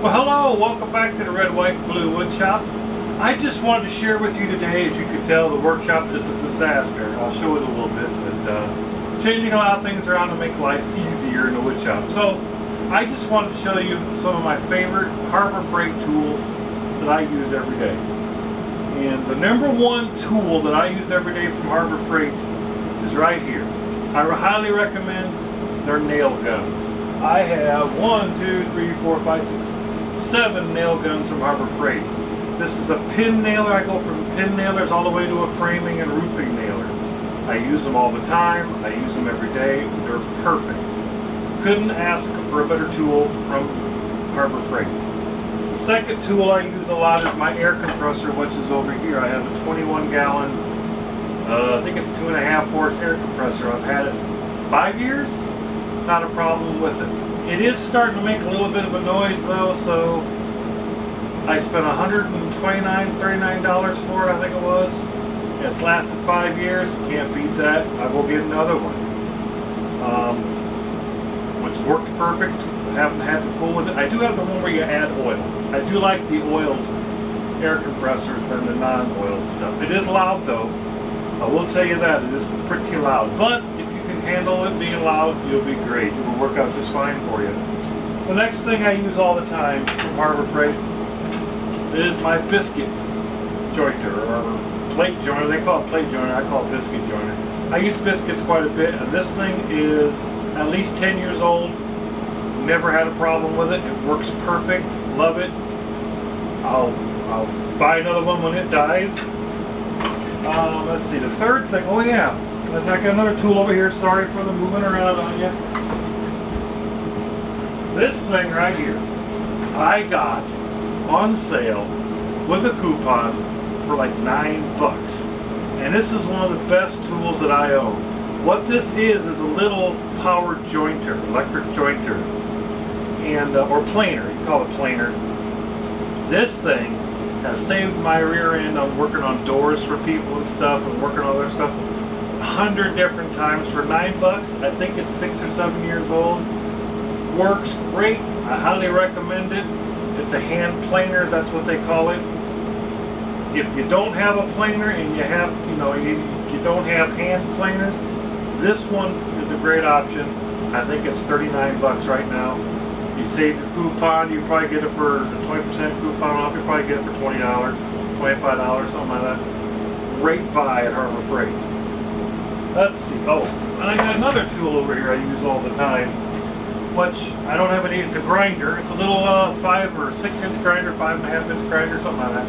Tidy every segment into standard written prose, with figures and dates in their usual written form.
Well, hello, welcome back to the Red, White, Blue Woodshop. I just wanted to share with you today, as you can tell, the workshop is a disaster. I'll show it a little bit, but changing a lot of things around to make life easier in the woodshop. So, I just wanted to show you some of my favorite Harbor Freight tools that I use every day. And the number one tool that I use every day from Harbor Freight is right here. I highly recommend their nail guns. I have 7 nail guns from Harbor Freight. This is a pin nailer. I go from pin nailers all the way to a framing and roofing nailer. I use them all the time. I use them every day. They're perfect. Couldn't ask for a better tool from Harbor Freight. The second tool I use a lot is my air compressor, which is over here. I have a 21 gallon, I think it's 2.5 horse air compressor. I've had it 5 years. Not a problem with it. It is starting to make a little bit of a noise though, so I spent $39 for it, I think it was. It's lasted 5 years. Can't beat that. I will get another one. Which worked perfect. I haven't had to fool with it. I do have the one where you add oil. I do like the oiled air compressors than the non-oiled stuff. It is loud though. I will tell you that. It is pretty loud. But if you can handle it being loud, you'll be great. It will work out just fine for you. The next thing I use all the time from Harbor Freight is my Biscuit Joiner or plate joiner. They call it plate joiner. I call it Biscuit Joiner. I use biscuits quite a bit, and this thing is at least 10 years old. Never had a problem with it. It works perfect. Love it. I'll buy another one when it dies. Let's see, the third thing, oh yeah, I got another tool over here, sorry for the moving around on you. This thing right here, I got on sale with a coupon for like $9. And this is one of the best tools that I own. What this is a little power jointer, electric jointer, and or planer, you call it planer. This thing has saved my rear end on working on doors for people and stuff and working on other stuff 100 different times for $9. I think it's 6 or 7 years old. Works great. I highly recommend it. It's a hand planer, that's what they call it. If you don't have a planer and you have, you don't have hand planers, this one is a great option. I think it's $39 right now. You save your coupon, you probably get it for a 20% coupon off, you probably get it for $20, $25, something like that. Great buy at Harbor Freight. Let's see, oh, and I got another tool over here I use all the time, which I don't have any, it's a grinder. It's a little 5 or 6 inch grinder, 5.5 inch grinder, something like that.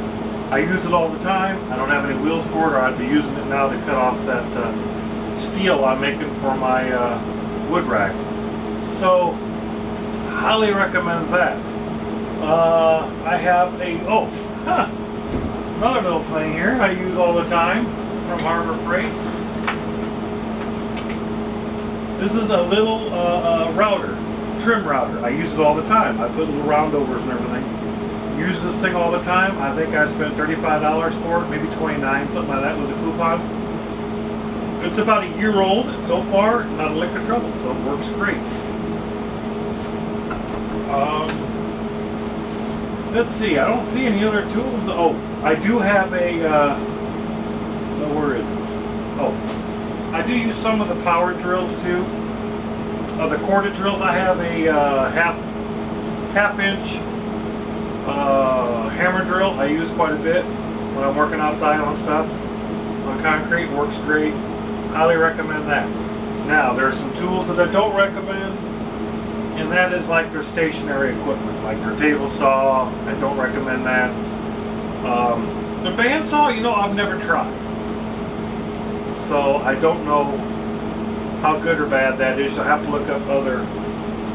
I use it all the time. I don't have any wheels for it, or I'd be using it now to cut off that steel I'm making for my wood rack. So, highly recommend that. I have another little thing here I use all the time from Harbor Freight. This is a little router, trim router. I use it all the time. I put little roundovers and everything. Use this thing all the time. I think I spent $35 for it, maybe $29, something like that with a coupon. It's about a year old, and so far, not a lick of trouble, so it works great. Let's see, I don't see any other tools. Oh, I do have a, where is it? Oh, I do use some of the power drills too. The corded drills, I have a half inch hammer drill I use quite a bit when I'm working outside on stuff. On concrete, works great. Highly recommend that. Now, there are some tools that I don't recommend, and that is like their stationary equipment, like their table saw. I don't recommend that. The bandsaw, I've never tried. So I don't know how good or bad that is. I'll have to look up other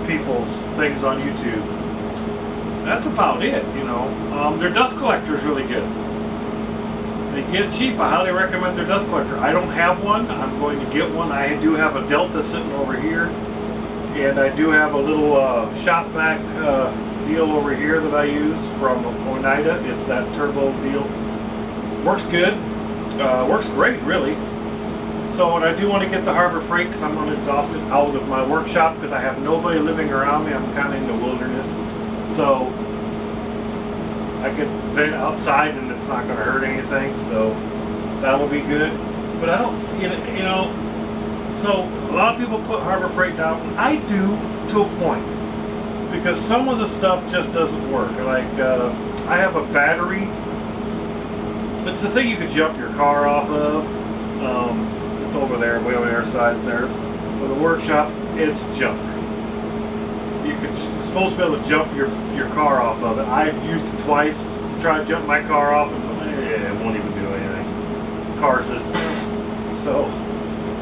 people's things on YouTube. That's about it, Their dust collector is really good. They get it cheap. I highly recommend their dust collector. I don't have one. I'm going to get one. I do have a Delta sitting over here. And I do have a little shop vac deal over here that I use from Oneida. It's that turbo deal. Works good. Works great, really. So, and I do want to get the Harbor Freight because I'm going to exhaust it out of my workshop because I have nobody living around me. I'm kind of in the wilderness. So I could vent outside and it's not going to hurt anything, so that will be good. But I don't see it, you know. So a lot of people put Harbor Freight down. I do to a point, because some of the stuff just doesn't work. Like I have a battery. It's the thing you could jump your car off of. It's over there, way on the other side there. With a workshop, it's junk. You're supposed to be able to jump your car off of it. I've used it twice to try to jump my car off, and it won't even do anything. The car says, so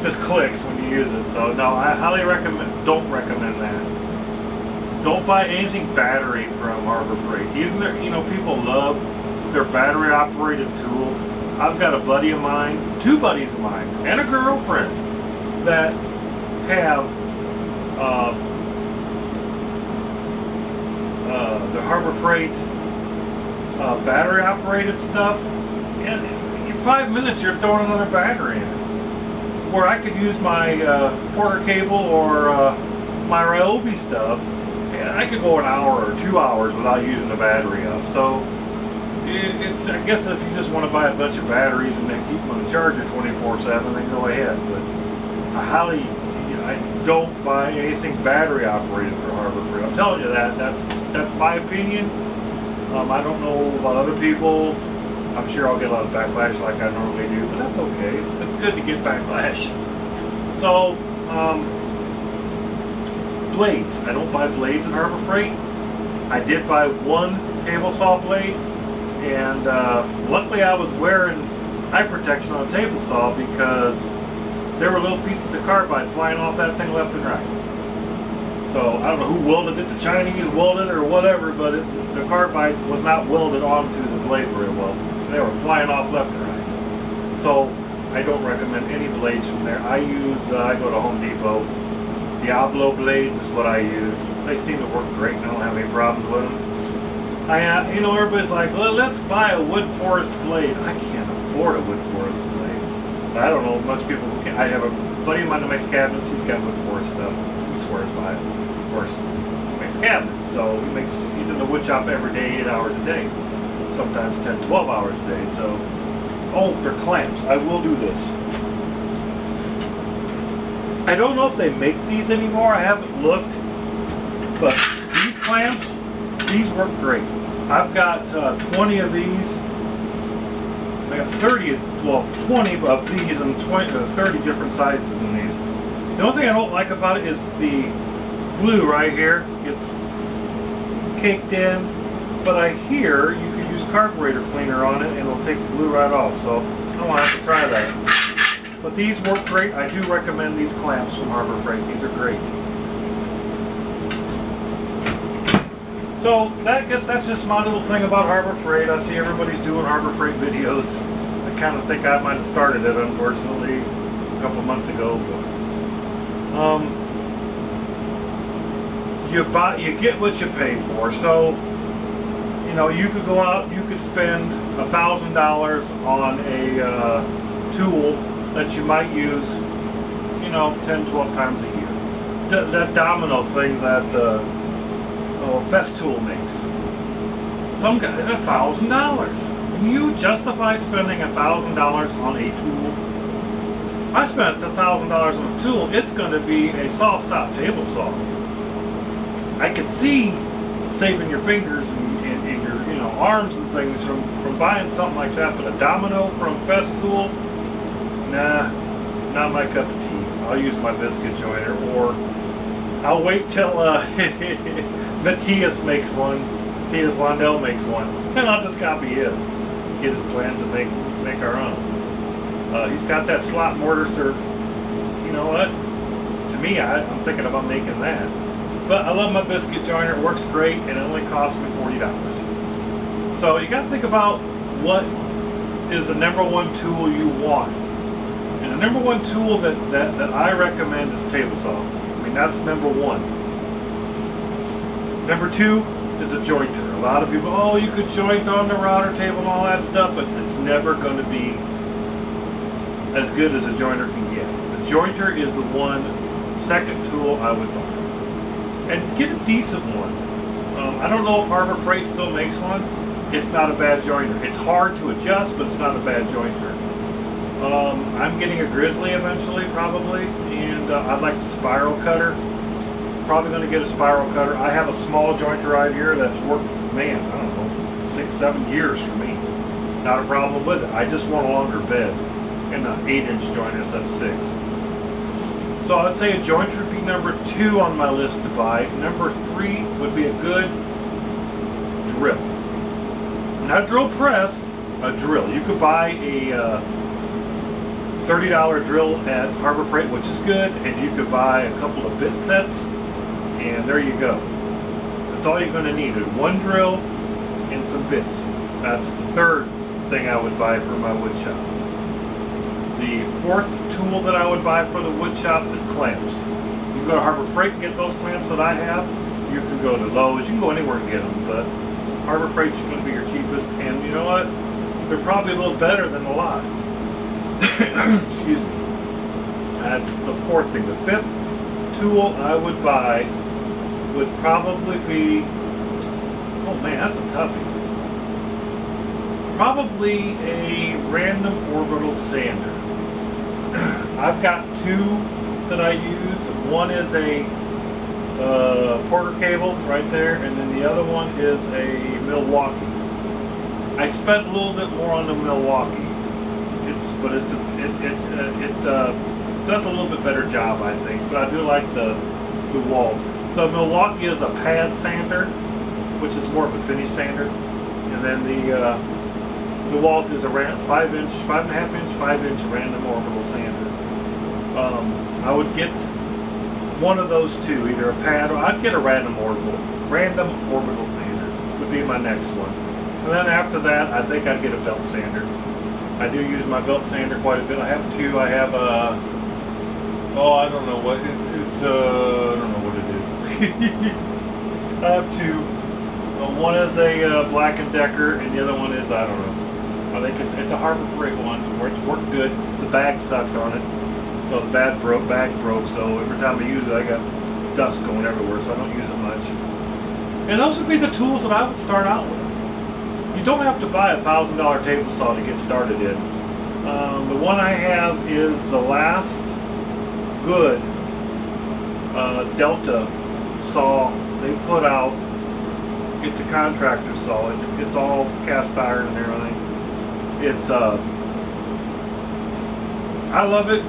just clicks when you use it. So no, I highly don't recommend that. Don't buy anything battery from Harbor Freight. Either, you know, people love their battery operated tools. I've got a buddy of mine, 2 buddies of mine, and a girlfriend that have the Harbor Freight battery operated stuff, and in 5 minutes you're throwing another battery in it. Where I could use my Porter cable or my Ryobi stuff, and I could go an hour or 2 hours without using the battery up. So it's, I guess if you just want to buy a bunch of batteries and then keep them on the charger 24/7, then go ahead. But I don't buy anything battery operated for Harbor Freight. I'm telling you that's my opinion. I don't know about other people. I'm sure I'll get a lot of backlash like I normally do, but that's okay. It's good to get backlash. So, blades. I don't buy blades in Harbor Freight. I did buy one table saw blade, and luckily I was wearing eye protection on a table saw because there were little pieces of carbide flying off that thing left and right. So I don't know who welded it, the Chinese welded it or whatever, but the carbide was not welded onto the blade very well. They were flying off left and right. So I don't recommend any blades from there. I go to Home Depot. Diablo blades is what I use. They seem to work great. I don't have any problems with them. You know, everybody's like, well, let's buy a wood forest blade. I can't afford a wood forest blade. I don't know, much people can. I have a buddy of mine that makes cabinets. He's got wood forest stuff. He swears by it. Of course, he makes cabinets. So he's in the wood shop every day, 8 hours a day. Sometimes 10, 12 hours a day. So, oh, they're clamps. I will do this. I don't know if they make these anymore. I haven't looked. But these clamps, these work great. I've got 20 of these. I got 20 of these and 30 different sizes in these. The only thing I don't like about it is the glue right here gets caked in. But I hear you could use carburetor cleaner on it and it'll take the glue right off. So I don't want to have to try that. But these work great. I do recommend these clamps from Harbor Freight. These are great. So I guess that's just my little thing about Harbor Freight. I see everybody's doing Harbor Freight videos. I kind of think I might have started it, unfortunately, a couple months ago. But you get what you pay for. So, you know, you could go out, you could spend $1,000 on a tool that you might use, you know, 10, 12 times a year. That domino thing that Festool makes. Some guy at $1,000. When you justify spending $1,000 on a tool, I spent $1,000 on a tool. It's going to be a saw stop table saw. I could see saving your fingers and your, you know, arms and things from buying something like that, but a domino from Festool, nah, not my cup of tea. I'll use my Biscuit Joiner, or I'll wait till Matthias makes one, Matthias Wandel makes one, and I'll just copy his, get his plans and make our own. He's got that slot mortar, sir. You know what? To me, I'm thinking about making that. But I love my Biscuit Joiner. It works great, and it only cost me $40. So you got to think about what is the #1 tool you want. And the #1 tool that I recommend is a table saw. I mean, that's #1. #2 is a jointer. A lot of people, oh, you could joint on the router table and all that stuff, but it's never going to be as good as a jointer can get. The jointer is the second tool I would buy. And get a decent one. I don't know if Harbor Freight still makes one, it's not a bad jointer. It's hard to adjust, but it's not a bad jointer. I'm getting a Grizzly eventually, probably, and I'd like the spiral cutter. Probably going to get a spiral cutter. I have a small jointer right here that's worked, man, I don't know, 6-7 years for me. Not a problem with it. I just want a longer bed, and an 8-inch jointer instead of 6. So I'd say a jointer would be number 2 on my list to buy. Number 3 would be a good drill. Not a drill press, a drill. You could buy a $30 drill at Harbor Freight, which is good, and you could buy a couple of bit sets, and there you go. That's all you're going to need, is one drill and some bits. That's the third thing I would buy for my wood shop. The fourth tool that I would buy for the wood shop is clamps. You can go to Harbor Freight and get those clamps that I have. You can go to Lowe's, you can go anywhere and get them, but Harbor Freight's going to be your cheapest, and you know what? They're probably a little better than a lot. Excuse me. That's the fourth thing. The fifth tool I would buy would probably be, oh man, that's a toughie. Probably a random orbital sander. I've got 2 that I use. One is a Porter cable right there, and then the other one is a Milwaukee. I spent a little bit more on the Milwaukee. It does a little bit better job, I think, but I do like the DeWalt. The Milwaukee is a pad sander, which is more of a finish sander, and then the DeWalt is a 5.5-inch random orbital sander. I would get one of those 2, either a pad or I'd get a random orbital sander would be my next one. And then after that, I think I'd get a belt sander. I do use my belt sander quite a bit. I have 2. I have a, I don't know what it's. I don't know what it is. I have 2. One is a Black & Decker, and the other one is, I don't know. I think it's a Harbor Freight one where it's worked good. The bag sucks on it, so the bag broke. So every time I use it, I got dust going everywhere. So I don't use it much. And those would be the tools that I would start out with. You don't have to buy a $1,000 table saw to get started in. The one I have is the last good Delta saw they put out. It's a contractor saw. It's all cast iron and everything. It's I love it.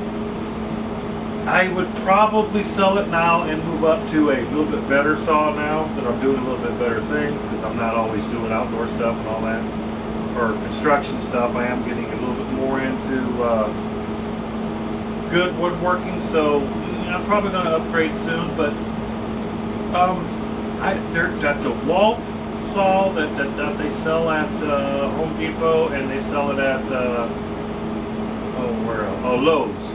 I would probably sell it now and move up to a little bit better saw now that I'm doing a little bit better things, because I'm not always doing outdoor stuff and all that, or construction stuff. I am getting a little bit more into good woodworking, so I'm probably going to upgrade soon. But that DeWalt saw that they sell at Home Depot, and they sell it at Lowe's.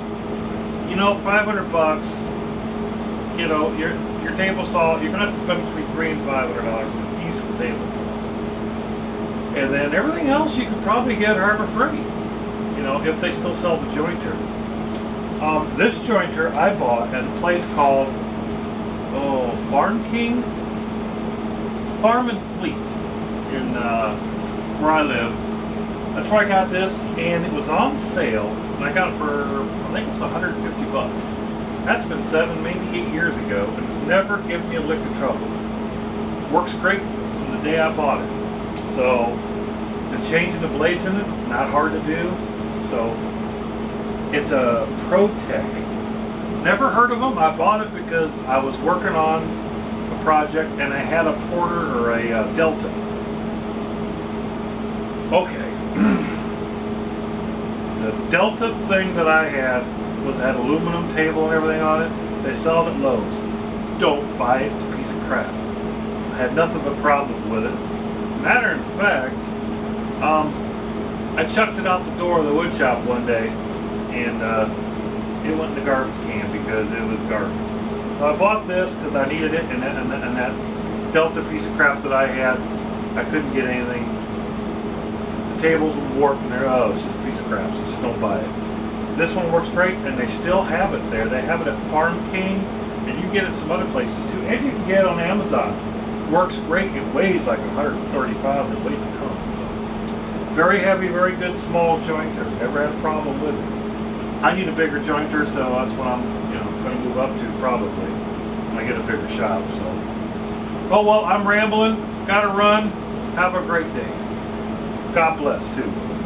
You know, $500. You know, your table saw, you're gonna have to spend between $300 and $500 on a decent table saw. And then everything else you could probably get Harbor Freight. You know, if they still sell the jointer. This jointer I bought at a place called Farm and Fleet in where I live. That's where I got this, and it was on sale, and I got it for, I think it was $150. That's been 7, maybe 8 years ago, and it's never given me a lick of trouble. Works great from the day I bought it. So, and changing the blades in it, not hard to do. So, it's a ProTech. Never heard of them. I bought it because I was working on a project, and I had a Porter or a Delta. Okay. The Delta thing that I had had aluminum table and everything on it. They sell it at Lowe's. Don't buy it. It's a piece of crap. I had nothing but problems with it. Matter of fact, I chucked it out the door of the wood shop one day, and it went in the garbage can because it was garbage. So I bought this because I needed it, and that Delta piece of crap that I had, I couldn't get anything. The tables would warp, and it's just a piece of crap, so just don't buy it. This one works great, and they still have it there. They have it at Farm King, and you can get it some other places too, and you can get it on Amazon. works great. It weighs like 130 pounds. It weighs a ton. So very heavy, very good small jointer. Never had a problem with it. I need a bigger jointer, so that's what I'm going to move up to probably when I get a bigger shop. So, oh well, I'm rambling. Got to run. Have a great day. God bless too.